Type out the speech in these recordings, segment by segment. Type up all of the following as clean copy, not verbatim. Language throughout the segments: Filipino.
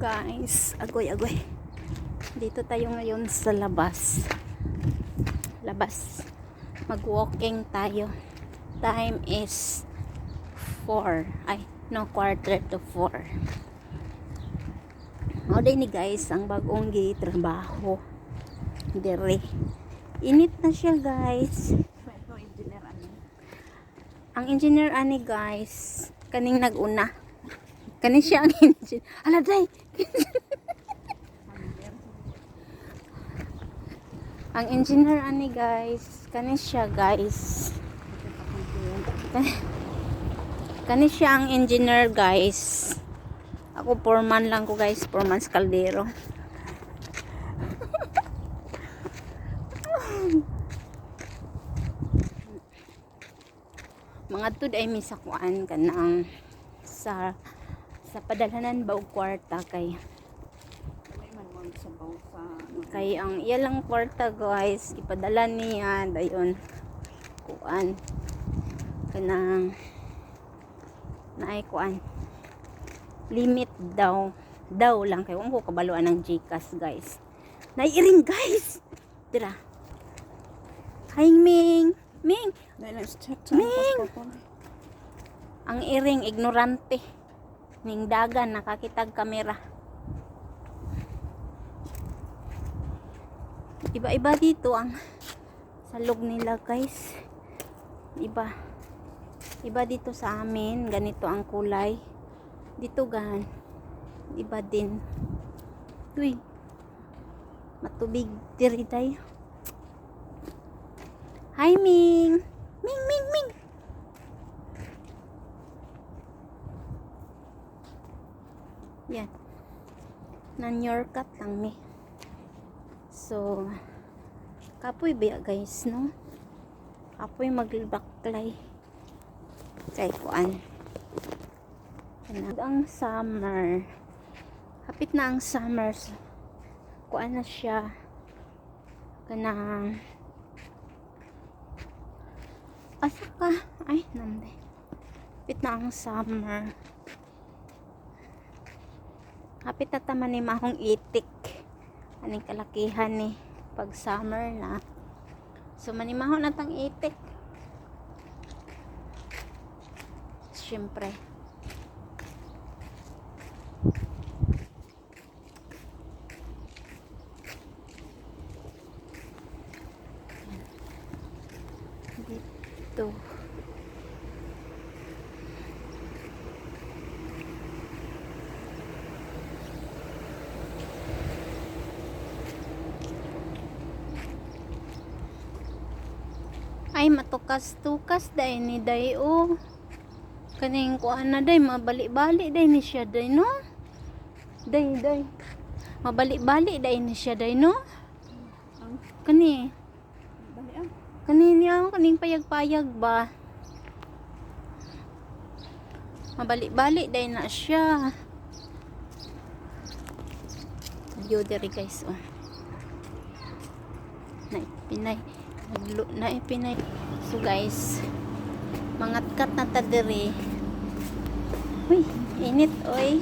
guys, agoy dito tayo ngayon sa labas mag-walking tayo. Time is 4 quarter to 4. O day ni guys ang bagong trabaho dire. Init na siya guys. Ang engineer ani guys kaning nag-una. Kani siya ang engineer. Ala day. Ang engineer ani guys, kani siya guys. Kani siya ang engineer guys. Ako foreman lang ko guys, foreman's kaldero. Mga tud ay misakuan kanang sa padalanan ba og kwarta kay ang iya lang kwarta guys ipadala niya dayon kuan kanang naay kuan limit daw lang kay ko kabaluan ng GCash guys. Naiiring guys tira. Hi Ming ang iring ignorante ning dagan nakakitag kamera. Iba-iba dito ang salog nila guys. Iba dito sa amin, ganito ang kulay. Dito gan iba din. Uy. Matubig diri tayo. Hi Ming. Ming. Yan. Nan-yorkat lang mi. So, kapoy ba guys, no? Kapoy magbaklay. Kay kuan. Ang summer. Hapit na ang summer. Kuan na siya. Kanang asa ka? Ay, namde. Hapit na ang summer. Hapit na taman ni mahong itik. Aning kalakihan ni pag summer na. So manimahon na tang itik. Siyempre. Dito. Ay matukas-tukas day ni day o. Kaning kuan na day mabalik-balik day ni siya day no. Day. Mabalik-balik day ni siya day no. Kani. Kani niya kaning payag-payag ba. Mabalik-balik day na siya. View diri guys oh. Pinay. So guys, mangatkat na ta diri. Uy, init oy.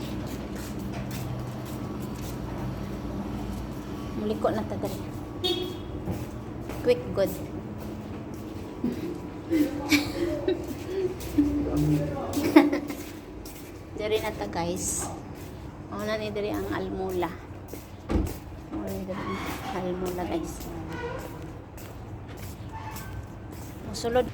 Muliko na ta diri. Quick good. Diri na ta guys. Una ni diri ang almula. Almula guys. Sulod